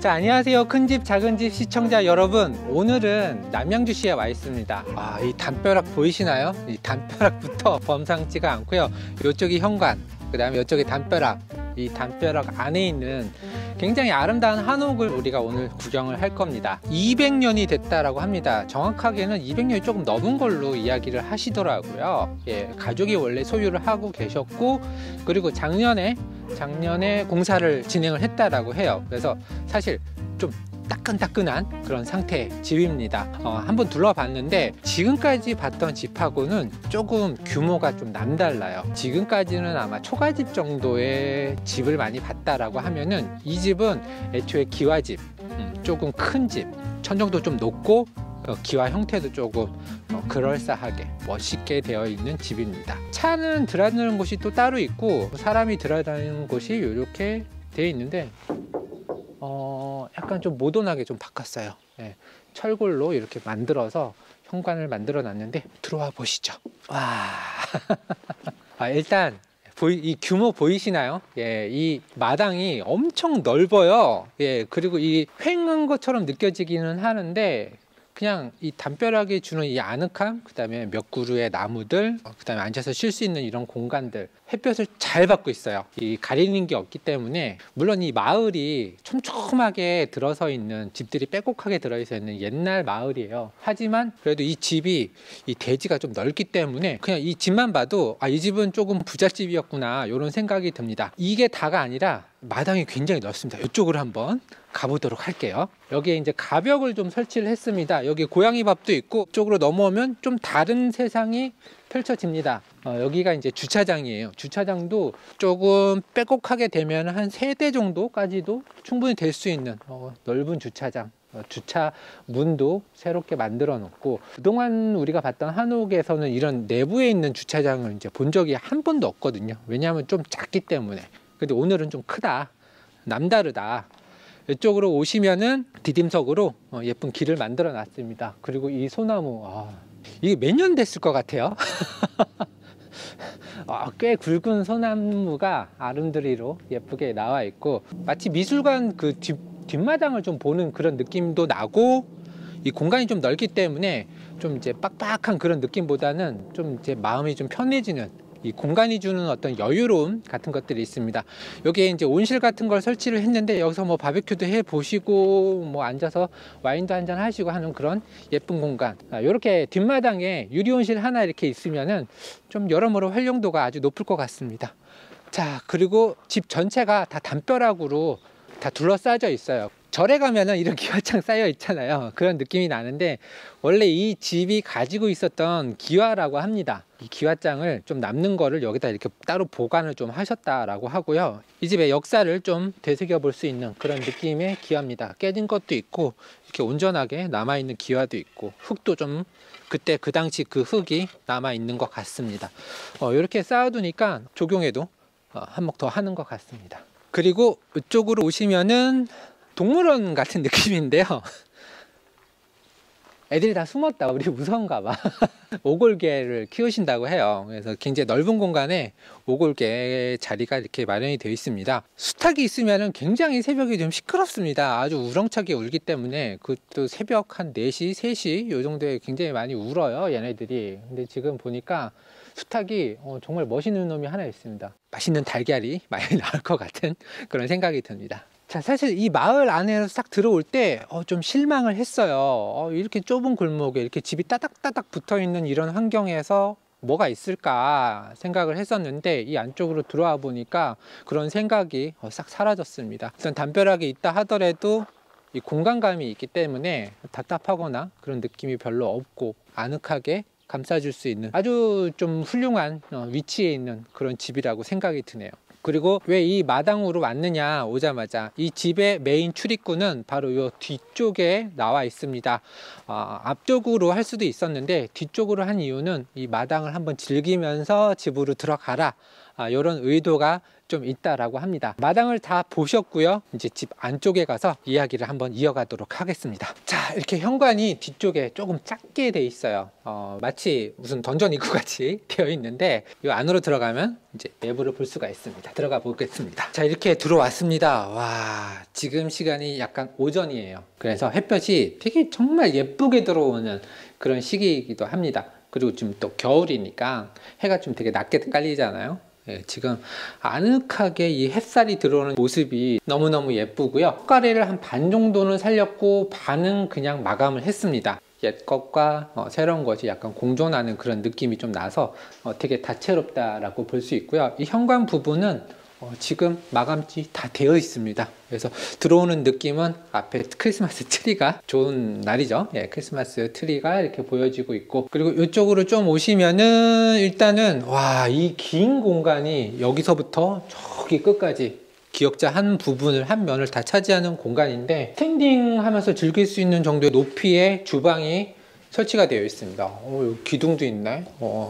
자, 안녕하세요. 큰집 작은집 시청자 여러분, 오늘은 남양주시에 와 있습니다. 이 담벼락 보이시나요? 이 담벼락부터 범상치가 않고요. 이쪽이 현관, 그 다음에 이쪽이 담벼락. 이 담벼락 안에 있는 굉장히 아름다운 한옥을 우리가 오늘 구경을 할 겁니다. 200년이 됐다라고 합니다. 정확하게는 200년이 조금 넘은 걸로 이야기를 하시더라고요. 예, 가족이 원래 소유를 하고 계셨고, 그리고 작년에 공사를 진행을 했다라고 해요. 그래서 사실 좀 따끈따끈한 그런 상태의 집입니다. 한번 둘러봤는데 지금까지 봤던 집하고는 조금 규모가 좀 남달라요. 지금까지는 아마 초가집 정도의 집을 많이 봤다라고 하면은 이 집은 애초에 기와집, 조금 큰 집, 천정도 좀 높고 기와 형태도 조금 그럴싸하게 멋있게 되어 있는 집입니다. 차는 들어다니는 곳이 또 따로 있고 사람이 들어다니는 곳이 이렇게 되어 있는데 약간 좀 모던하게 좀 바꿨어요. 예, 철골로 이렇게 만들어서 현관을 만들어 놨는데 들어와 보시죠. 와. 일단 이 규모 보이시나요? 예, 이 마당이 엄청 넓어요. 예, 그리고 이 횡한 것처럼 느껴지기는 하는데 그냥 이 담벼락이 주는 이 아늑함, 그 다음에 몇 그루의 나무들, 그 다음에 앉아서 쉴 수 있는 이런 공간들, 햇볕을 잘 받고 있어요. 이 가리는 게 없기 때문에, 물론 이 마을이 촘촘하게 들어서 있는 집들이 빼곡하게 들어서 있는 옛날 마을이에요. 하지만 그래도 이 집이 이 대지가 좀 넓기 때문에 그냥 이 집만 봐도 이 집은 조금 부잣집이었구나 이런 생각이 듭니다. 이게 다가 아니라 마당이 굉장히 넓습니다. 이쪽으로 한번 가보도록 할게요. 여기에 이제 가벽을 좀 설치를 했습니다. 여기 고양이 밥도 있고 이쪽으로 넘어오면 좀 다른 세상이 펼쳐집니다. 여기가 이제 주차장이에요. 주차장도 조금 빼곡하게 되면 한 3대 정도까지도 충분히 될 수 있는 넓은 주차장. 주차 문도 새롭게 만들어 놓고, 그동안 우리가 봤던 한옥에서는 이런 내부에 있는 주차장을 이제 본 적이 한 번도 없거든요. 왜냐하면 좀 작기 때문에. 근데 오늘은 좀 크다, 남다르다. 이쪽으로 오시면은 디딤석으로 예쁜 길을 만들어 놨습니다. 그리고 이 소나무, 이게 몇 년 됐을 것 같아요. 꽤 굵은 소나무가 아름드리로 예쁘게 나와 있고, 마치 미술관 그 뒷마당을 좀 보는 그런 느낌도 나고, 이 공간이 좀 넓기 때문에 좀 이제 빡빡한 그런 느낌보다는 좀 이제 마음이 좀 편해지는, 이 공간이 주는 어떤 여유로움 같은 것들이 있습니다. 여기에 이제 온실 같은 걸 설치를 했는데, 여기서 뭐 바베큐도 해 보시고 뭐 앉아서 와인도 한잔 하시고 하는 그런 예쁜 공간. 이렇게 뒷마당에 유리 온실 하나 이렇게 있으면은 좀 여러모로 활용도가 아주 높을 것 같습니다. 자, 그리고 집 전체가 다 담벼락으로 다 둘러싸져 있어요. 절에 가면은 이런 기와장 쌓여 있잖아요. 그런 느낌이 나는데, 원래 이 집이 가지고 있었던 기와라고 합니다. 이 기와장을 좀 남는 거를 여기다 이렇게 따로 보관을 좀 하셨다라고 하고요. 이 집의 역사를 좀 되새겨 볼 수 있는 그런 느낌의 기와입니다. 깨진 것도 있고 이렇게 온전하게 남아있는 기와도 있고, 흙도 좀 그때 그 당시 그 흙이 남아있는 것 같습니다. 이렇게 쌓아두니까 조경에도 한몫 더 하는 것 같습니다. 그리고 이쪽으로 오시면은 동물원 같은 느낌인데요. 애들이 다 숨었다. 우리 무서운가 봐. 오골개를 키우신다고 해요. 그래서 굉장히 넓은 공간에 오골개 자리가 이렇게 마련이 되어 있습니다. 수탉이 있으면 굉장히 새벽이 좀 시끄럽습니다. 아주 우렁차게 울기 때문에, 그것도 새벽 한 4시, 3시 요 정도에 굉장히 많이 울어요, 얘네들이. 근데 지금 보니까 수탉이 정말 멋있는 놈이 하나 있습니다. 맛있는 달걀이 많이 나올 것 같은 그런 생각이 듭니다. 자, 사실 이 마을 안에 싹 들어올 때 좀 실망을 했어요. 이렇게 좁은 골목에 이렇게 집이 따닥따닥 붙어 있는 이런 환경에서 뭐가 있을까 생각을 했었는데, 이 안쪽으로 들어와 보니까 그런 생각이 싹 사라졌습니다. 일단 담벼락에 있다 하더라도 이 공간감이 있기 때문에 답답하거나 그런 느낌이 별로 없고, 아늑하게 감싸줄 수 있는 아주 좀 훌륭한 위치에 있는 그런 집이라고 생각이 드네요. 그리고 왜 이 마당으로 왔느냐, 오자마자 이 집의 메인 출입구는 바로 이 뒤쪽에 나와 있습니다. 앞쪽으로 할 수도 있었는데 뒤쪽으로 한 이유는 이 마당을 한번 즐기면서 집으로 들어가라 이런 의도가 좀 있다라고 합니다. 마당을 다 보셨고요. 이제 집 안쪽에 가서 이야기를 한번 이어가도록 하겠습니다. 자, 이렇게 현관이 뒤쪽에 조금 작게 돼 있어요. 마치 무슨 던전 입구 같이 되어 있는데 이 안으로 들어가면 이제 내부를 볼 수가 있습니다. 들어가 보겠습니다. 자, 이렇게 들어왔습니다. 와, 지금 시간이 약간 오전이에요. 그래서 햇볕이 되게 정말 예쁘게 들어오는 그런 시기이기도 합니다. 그리고 지금 또 겨울이니까 해가 좀 되게 낮게 깔리잖아요. 예, 지금 아늑하게 이 햇살이 들어오는 모습이 너무너무 예쁘고요. 색깔을 한 반 정도는 살렸고 반은 그냥 마감을 했습니다. 옛 것과 새로운 것이 약간 공존하는 그런 느낌이 좀 나서 되게 다채롭다라고 볼 수 있고요. 이 현관 부분은 지금 마감이 다 되어 있습니다. 그래서 들어오는 느낌은 앞에 크리스마스 트리가 좋은 날이죠. 예, 크리스마스 트리가 이렇게 보여지고 있고, 그리고 이쪽으로 좀 오시면은 일단은 와, 이 긴 공간이 여기서부터 저기 끝까지 기역자 한 부분을, 한 면을 다 차지하는 공간인데, 스탠딩 하면서 즐길 수 있는 정도의 높이의 주방이 설치가 되어 있습니다. 여기 기둥도 있네.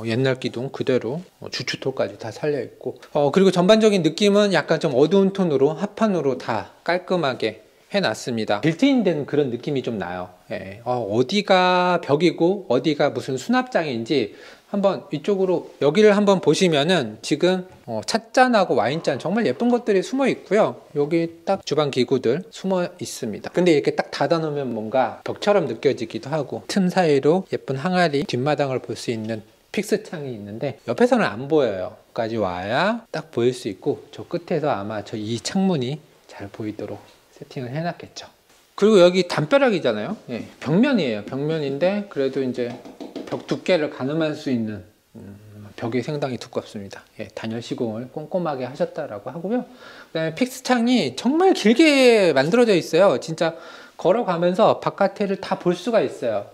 옛날 기둥 그대로 주추토까지 다 살려 있고, 그리고 전반적인 느낌은 약간 좀 어두운 톤으로 합판으로 다 깔끔하게 해놨습니다. 빌트인 된 그런 느낌이 좀 나요. 예. 어디가 벽이고 어디가 무슨 수납장인지 한번 이쪽으로 여기를 한번 보시면은 지금 찻잔하고 와인잔 정말 예쁜 것들이 숨어 있고요. 여기 딱 주방 기구들 숨어 있습니다. 근데 이렇게 딱 닫아 놓으면 뭔가 벽처럼 느껴지기도 하고, 틈 사이로 예쁜 항아리, 뒷마당을 볼 수 있는 픽스 창이 있는데 옆에서는 안 보여요. 여기까지 와야 딱 보일 수 있고, 저 끝에서 아마 저 이 창문이 잘 보이도록 세팅을 해놨겠죠. 그리고 여기 담벼락이잖아요. 예, 벽면이에요. 벽면인데 그래도 이제 벽 두께를 가늠할 수 있는 벽이 상당히 두껍습니다. 예, 단열 시공을 꼼꼼하게 하셨다라고 하고요. 그다음에 픽스 창이 정말 길게 만들어져 있어요. 진짜 걸어가면서 바깥을 다 볼 수가 있어요.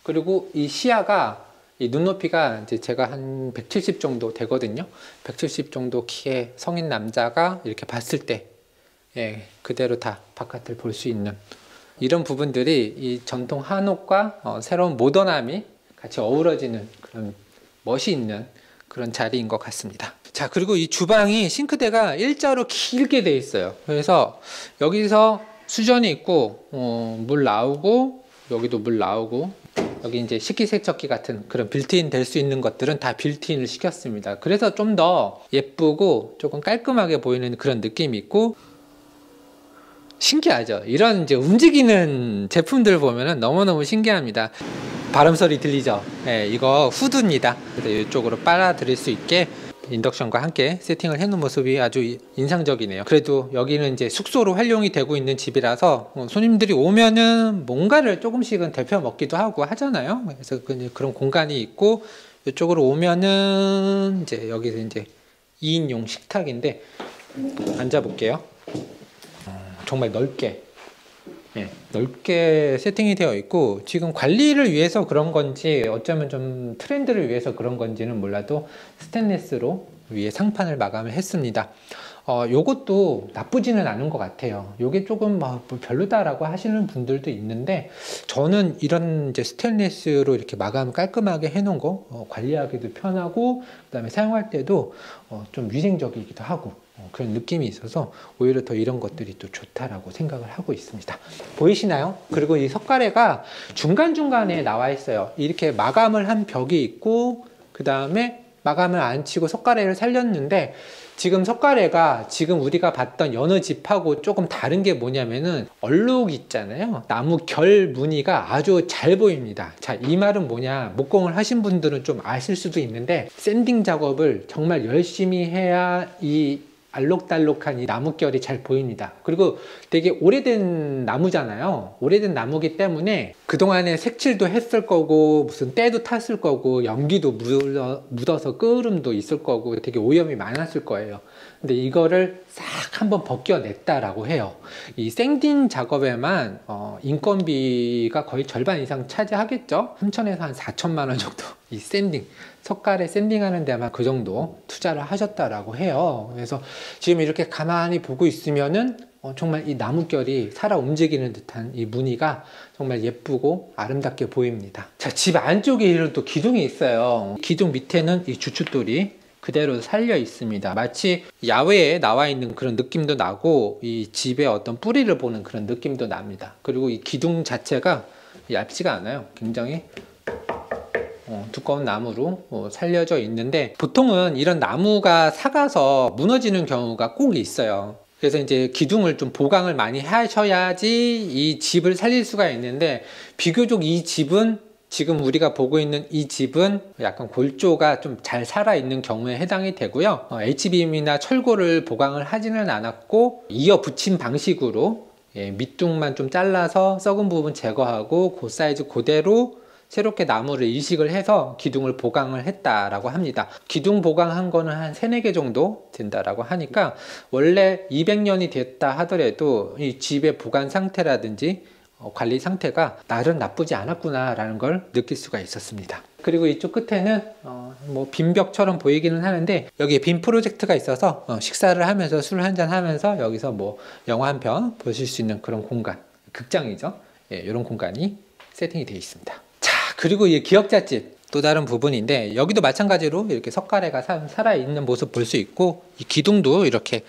그리고 이 시야가, 이 눈높이가 이제 제가 한 170 정도 되거든요. 170 정도 키의 성인 남자가 이렇게 봤을 때, 예, 그대로 다 바깥을 볼 수 있는 이런 부분들이 이 전통 한옥과 새로운 모던함이 같이 어우러지는 그런 멋이 있는 그런 자리인 것 같습니다. 자, 그리고 이 주방이 싱크대가 일자로 길게 돼 있어요. 그래서 여기서 수전이 있고 물 나오고, 여기도 물 나오고, 여기 이제 식기세척기 같은 그런 빌트인 될 수 있는 것들은 다 빌트인을 시켰습니다. 그래서 좀 더 예쁘고 조금 깔끔하게 보이는 그런 느낌이 있고, 신기하죠. 이런 이제 움직이는 제품들 보면은 너무너무 신기합니다. 발음 소리 들리죠? 네, 이거 후드입니다. 그래서 이쪽으로 빨아들일 수 있게 인덕션과 함께 세팅을 해놓은 모습이 아주 인상적이네요. 그래도 여기는 이제 숙소로 활용이 되고 있는 집이라서 손님들이 오면은 뭔가를 조금씩은 데펴 먹기도 하고 하잖아요. 그래서 그런 공간이 있고, 이쪽으로 오면은 이제 여기서 이제 2인용 식탁인데 앉아볼게요. 정말 넓게, 예, 넓게 세팅이 되어 있고, 지금 관리를 위해서 그런 건지 어쩌면 좀 트렌드를 위해서 그런 건지는 몰라도 스테인리스로 위에 상판을 마감을 했습니다. 요것도 나쁘지는 않은 것 같아요. 요게 조금 뭐 별로다라고 하시는 분들도 있는데, 저는 이런 이제 스테인리스로 이렇게 마감 깔끔하게 해놓은 거 관리하기도 편하고, 그 다음에 사용할 때도 좀 위생적이기도 하고 그런 느낌이 있어서 오히려 더 이런 것들이 또 좋다라고 생각을 하고 있습니다. 보이시나요? 그리고 이 석가래가 중간중간에 나와 있어요. 이렇게 마감을 한 벽이 있고, 그 다음에 마감을 안 치고 석가래를 살렸는데, 지금 석가래가 지금 우리가 봤던 여느 집하고 조금 다른 게 뭐냐면은 얼룩 있잖아요. 나무 결 무늬가 아주 잘 보입니다. 자, 이 말은 뭐냐, 목공을 하신 분들은 좀 아실 수도 있는데, 샌딩 작업을 정말 열심히 해야 이 알록달록한 이 나무결이 잘 보입니다. 그리고 되게 오래된 나무잖아요. 오래된 나무기 때문에 그동안에 색칠도 했을 거고, 무슨 때도 탔을 거고, 연기도 묻어서 끄름도 있을 거고, 되게 오염이 많았을 거예요. 근데 이거를 싹 한번 벗겨냈다라고 해요. 이 샌딩 작업에만 인건비가 거의 절반 이상 차지하겠죠. 3천에서 한 4천만 원 정도 이 샌딩, 석가래 샌딩하는 데만 그 정도 투자를 하셨다라고 해요. 그래서 지금 이렇게 가만히 보고 있으면은 정말 이 나무결이 살아 움직이는 듯한 이 무늬가 정말 예쁘고 아름답게 보입니다. 자, 집 안쪽에 이런 또 기둥이 있어요. 기둥 밑에는 이 주춧돌이 그대로 살려 있습니다. 마치 야외에 나와 있는 그런 느낌도 나고 이 집의 어떤 뿌리를 보는 그런 느낌도 납니다. 그리고 이 기둥 자체가 얇지가 않아요. 굉장히 두꺼운 나무로 살려져 있는데, 보통은 이런 나무가 삭아서 무너지는 경우가 꼭 있어요. 그래서 이제 기둥을 좀 보강을 많이 하셔야지 이 집을 살릴 수가 있는데, 비교적 이 집은, 지금 우리가 보고 있는 이 집은 약간 골조가 좀 잘 살아있는 경우에 해당이 되고요. H빔이나 철골을 보강을 하지는 않았고 이어 붙인 방식으로 밑둥만 좀 잘라서 썩은 부분 제거하고 그 사이즈 그대로 새롭게 나무를 이식을 해서 기둥을 보강을 했다라고 합니다. 기둥 보강한 거는 한 3, 4개 정도 된다라고 하니까 원래 200년이 됐다 하더라도 이 집의 보관 상태라든지 관리 상태가 나름 나쁘지 않았구나 라는 걸 느낄 수가 있었습니다. 그리고 이쪽 끝에는 뭐 빈벽처럼 보이기는 하는데, 여기에 빔 프로젝트가 있어서 식사를 하면서 술 한잔 하면서 여기서 뭐 영화 한 편 보실 수 있는 그런 공간, 극장이죠. 이런 공간이 세팅이 되어 있습니다. 자, 그리고 이 기역자집 또 다른 부분인데, 여기도 마찬가지로 이렇게 석가래가 살아있는 모습 볼 수 있고, 이 기둥도 이렇게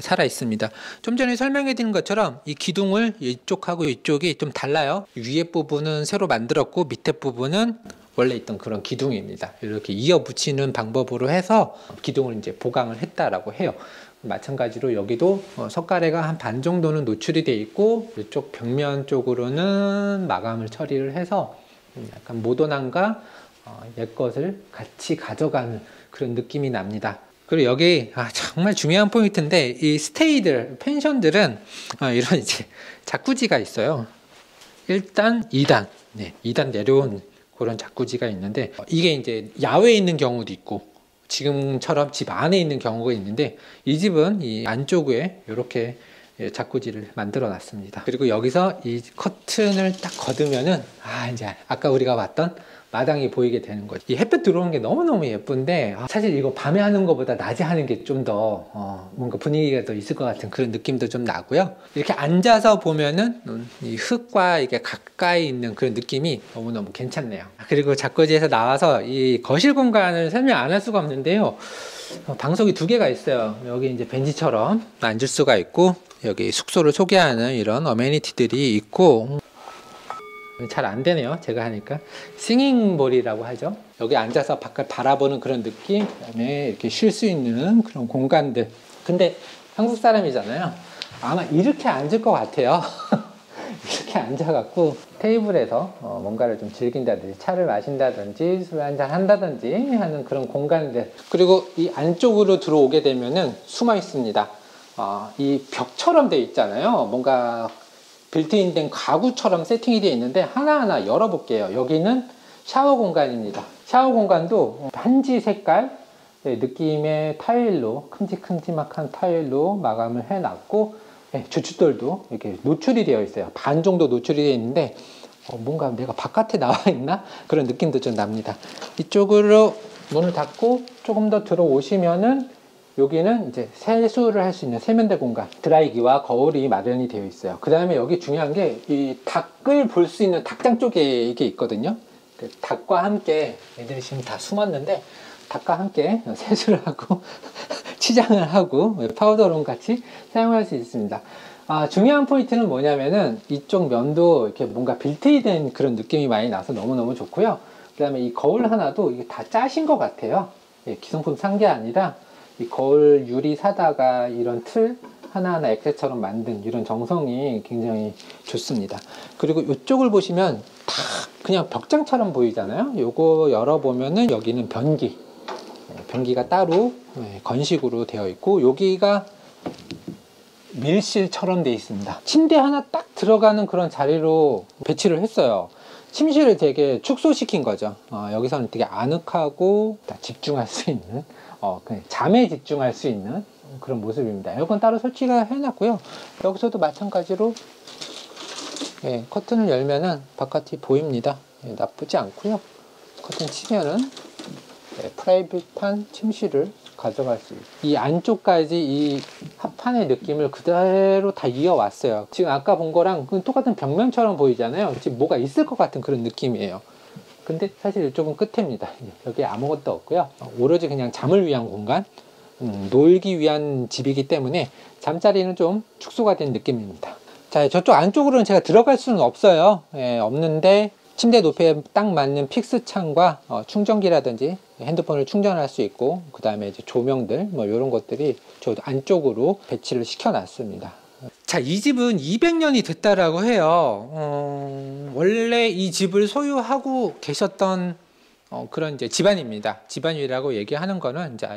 살아 있습니다. 좀 전에 설명해 드린 것처럼 이 기둥을 이쪽하고 이쪽이 좀 달라요. 위에 부분은 새로 만들었고 밑에 부분은 원래 있던 그런 기둥입니다. 이렇게 이어 붙이는 방법으로 해서 기둥을 이제 보강을 했다라고 해요. 마찬가지로 여기도 석가래가 한 반 정도는 노출이 되어 있고, 이쪽 벽면 쪽으로는 마감을 처리를 해서 약간 모던함과 옛것을 같이 가져가는 그런 느낌이 납니다. 그리고 여기 정말 중요한 포인트인데, 이 스테이들, 펜션들은 이런 이제 자쿠지가 있어요. 1단, 2단, 2단 내려온 그런 자쿠지가 있는데, 이게 이제 야외에 있는 경우도 있고 지금처럼 집 안에 있는 경우가 있는데, 이 집은 이 안쪽에 이렇게 자쿠지를 만들어 놨습니다. 그리고 여기서 이 커튼을 딱 걷으면은 이제 아까 우리가 봤던 마당이 보이게 되는 거죠. 이 햇볕 들어오는 게 너무너무 예쁜데, 사실 이거 밤에 하는 것보다 낮에 하는 게 좀 더 뭔가 분위기가 더 있을 것 같은 그런 느낌도 좀 나고요. 이렇게 앉아서 보면은 이 흙과 이게 가까이 있는 그런 느낌이 너무너무 괜찮네요. 그리고 자쿠지에서 나와서 이 거실 공간을 설명 안 할 수가 없는데요. 방석이 2개가 있어요. 여기 이제 벤치처럼 앉을 수가 있고, 여기 숙소를 소개하는 이런 어메니티들이 있고, 잘 안 되네요. 제가 하니까. 싱잉볼이라고 하죠. 여기 앉아서 밖을 바라보는 그런 느낌, 그다음에 이렇게 쉴 수 있는 그런 공간들. 근데 한국 사람이잖아요. 아마 이렇게 앉을 것 같아요. 이렇게 앉아갖고 테이블에서 뭔가를 좀 즐긴다든지, 차를 마신다든지, 술 한잔 한다든지 하는 그런 공간들. 그리고 이 안쪽으로 들어오게 되면은 숨어 있습니다. 이 벽처럼 돼 있잖아요. 뭔가 빌트인 된 가구처럼 세팅이 되어 있는데, 하나하나 열어볼게요. 여기는 샤워 공간입니다. 샤워 공간도 한지 색깔 느낌의 타일로, 큼직큼직한 타일로 마감을 해놨고, 주춧돌도 이렇게 노출이 되어 있어요. 반 정도 노출이 되어 있는데 뭔가 내가 바깥에 나와 있나? 그런 느낌도 좀 납니다. 이쪽으로 문을 닫고 조금 더 들어오시면은, 여기는 이제 세수를 할 수 있는 세면대 공간, 드라이기와 거울이 마련이 되어 있어요. 그 다음에 여기 중요한 게 이 닭을 볼 수 있는 닭장 쪽에 이게 있거든요. 그 닭과 함께, 애들이 지금 다 숨었는데 닭과 함께 세수를 하고 치장을 하고 파우더룸 같이 사용할 수 있습니다. 중요한 포인트는 뭐냐면은, 이쪽 면도 이렇게 뭔가 빌트인 그런 느낌이 많이 나서 너무너무 좋고요. 그 다음에 이 거울 하나도 이게 다 짜신 것 같아요. 기성품 산 게 아니라 이 거울 유리 사다가 이런 틀 하나하나 액체처럼 만든 이런 정성이 굉장히 좋습니다. 그리고 이쪽을 보시면 다 그냥 벽장처럼 보이잖아요. 요거 열어보면은 여기는 변기가 따로 건식으로 되어 있고, 여기가 밀실처럼 되어 있습니다. 침대 하나 딱 들어가는 그런 자리로 배치를 했어요. 침실을 되게 축소시킨 거죠. 여기서는 되게 아늑하고 집중할 수 있는, 잠에 집중할 수 있는 그런 모습입니다. 에어컨 따로 설치가 해놨고요. 여기서도 마찬가지로 커튼을 열면은 바깥이 보입니다. 나쁘지 않고요. 커튼 치면은 프라이빗한 침실을 가져갈 수 있어요. 이 안쪽까지 이 합판의 느낌을 그대로 다 이어왔어요. 지금 아까 본 거랑 똑같은 벽면처럼 보이잖아요. 지금 뭐가 있을 것 같은 그런 느낌이에요. 근데 사실 이쪽은 끝입니다. 여기 아무것도 없고요. 오로지 그냥 잠을 위한 공간, 놀기 위한 집이기 때문에 잠자리는 좀 축소가 된 느낌입니다. 자, 저쪽 안쪽으로는 제가 들어갈 수는 없어요. 예, 없는데 침대 높이에 딱 맞는 픽스 창과 충전기라든지 핸드폰을 충전할 수 있고, 그 다음에 이제 조명들 뭐 이런 것들이 저 안쪽으로 배치를 시켜 놨습니다. 자, 이 집은 200년이 됐다라고 해요. 원래 이 집을 소유하고 계셨던 그런 이제 집안입니다. 집안이라고 얘기하는 거는 이제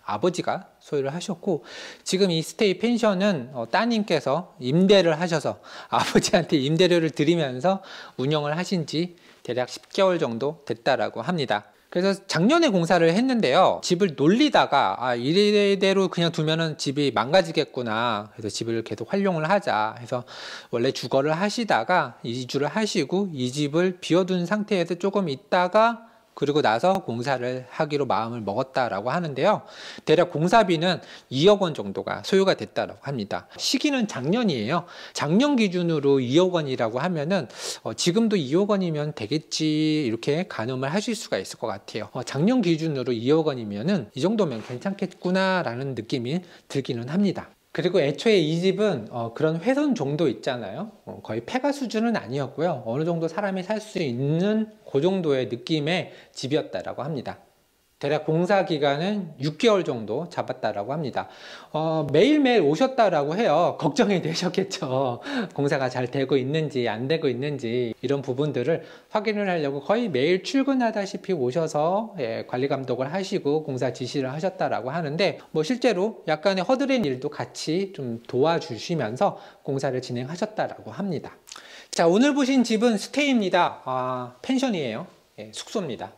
아버지가 소유를 하셨고, 지금 이 스테이 펜션은 따님께서 임대를 하셔서 아버지한테 임대료를 드리면서 운영을 하신 지 대략 10개월 정도 됐다라고 합니다. 그래서 작년에 공사를 했는데요, 집을 놀리다가 이대로 그냥 두면은 집이 망가지겠구나, 그래서 집을 계속 활용을 하자 해서 원래 주거를 하시다가 이주를 하시고 이 집을 비워둔 상태에서 조금 있다가 그리고 나서 공사를 하기로 마음을 먹었다라고 하는데요, 대략 공사비는 2억 원 정도가 소요가 됐다라고 합니다. 시기는 작년이에요. 작년 기준으로 2억 원이라고 하면은 지금도 2억 원이면 되겠지, 이렇게 가늠을 하실 수가 있을 것 같아요. 작년 기준으로 2억 원이면은 이 정도면 괜찮겠구나 라는 느낌이 들기는 합니다. 그리고 애초에 이 집은 그런 훼손 정도 있잖아요. 거의 폐가 수준은 아니었고요, 어느 정도 사람이 살 수 있는 그 정도의 느낌의 집이었다라고 합니다. 대략 공사 기간은 6개월 정도 잡았다라고 합니다. 매일매일 오셨다라고 해요. 걱정이 되셨겠죠. 공사가 잘 되고 있는지 안 되고 있는지 이런 부분들을 확인을 하려고 거의 매일 출근하다시피 오셔서 관리 감독을 하시고 공사 지시를 하셨다라고 하는데, 뭐 실제로 약간의 허드렛 일도 같이 좀 도와주시면서 공사를 진행하셨다라고 합니다. 자, 오늘 보신 집은 스테이입니다. 펜션이에요. 숙소입니다.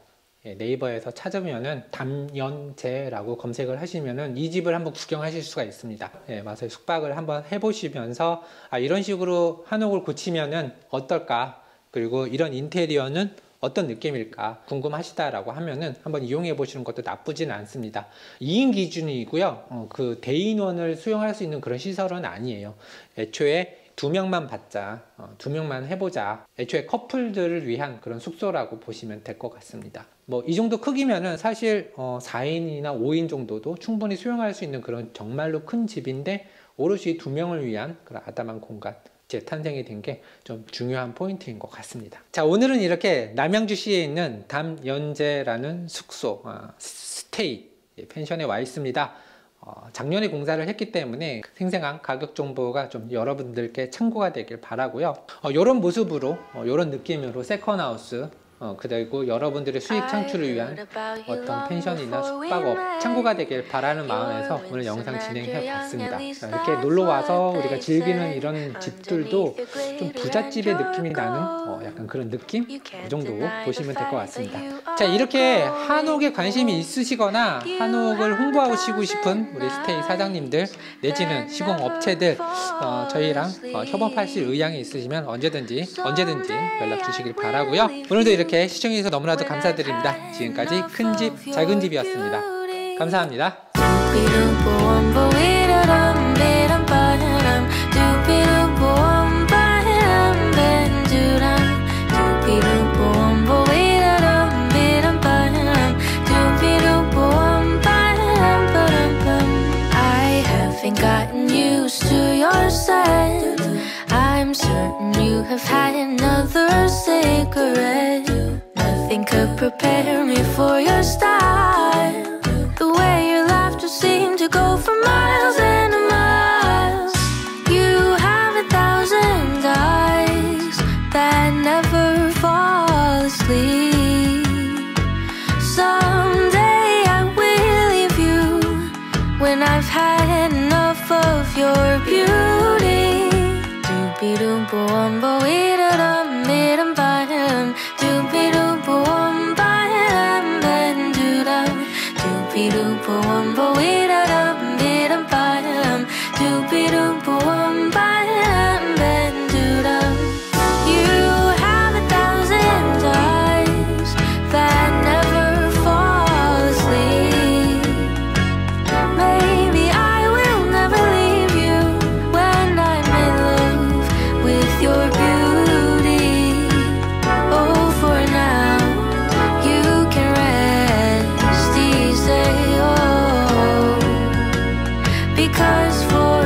네이버에서 찾으면은 담연제라고 검색을 하시면은 이 집을 한번 구경하실 수가 있습니다. 와서 숙박을 한번 해보시면서 이런 식으로 한옥을 고치면은 어떨까, 그리고 이런 인테리어는 어떤 느낌일까 궁금하시다라고 하면은 한번 이용해 보시는 것도 나쁘진 않습니다. 2인 기준이고요. 그 대인원을 수용할 수 있는 그런 시설은 아니에요. 애초에 2명만 받자, 2명만 해보자, 애초에 커플들을 위한 그런 숙소라고 보시면 될 것 같습니다. 뭐 이 정도 크기면은 사실 4인이나 5인 정도도 충분히 수용할 수 있는 그런 정말로 큰 집인데, 오롯이 2명을 위한 그런 아담한 공간 재탄생이 된 게 좀 중요한 포인트인 것 같습니다. 자, 오늘은 이렇게 남양주시에 있는 담연제라는 숙소, 스테이 펜션에 와 있습니다. 작년에 공사를 했기 때문에 생생한 가격 정보가 좀 여러분들께 참고가 되길 바라고요. 이런 모습으로, 이런 느낌으로 세컨하우스, 그리고 여러분들의 수익 창출을 위한 어떤 펜션이나 숙박업 참고가 되길 바라는 마음에서 오늘 영상 진행해 봤습니다. 이렇게 놀러 와서 우리가 즐기는 이런 집들도 좀 부잣집의 느낌이 나는 약간 그런 느낌? 이 정도 보시면 될 것 같습니다. 자, 이렇게 한옥에 관심이 있으시거나 한옥을 홍보하시고 싶은 우리 스테이 사장님들 내지는 시공업체들, 저희랑 협업하실 의향이 있으시면 언제든지 연락 주시길 바라고요. 오늘도 이렇게 시청해주셔서 너무나도 감사드립니다. 지금까지 큰집 작은집이었습니다. 감사합니다. Gotten used to your scent. I'm certain you have had another cigarette. Nothing could prepare me for your style. The way your laughter seemed to go for miles and miles. You have 1,000 eyes that never fall asleep. Someday I will leave you when I've had enough of your beauty. Doopy-doop-boom-bo-ee-da-dum-ee-dum-ba-dum. Doopy-doop-boom-ba-dum-ba-dum-doo-dum. Doopy-doop-boom-bo-ee-da-dum-ee-dum-ba-dum. Doopy-doop-boom-ba-dum-ba-dum-doo-dum. You have 1,000 eyes that never fall asleep. Maybe I will never leave you when I'm in love with your beauty. Because for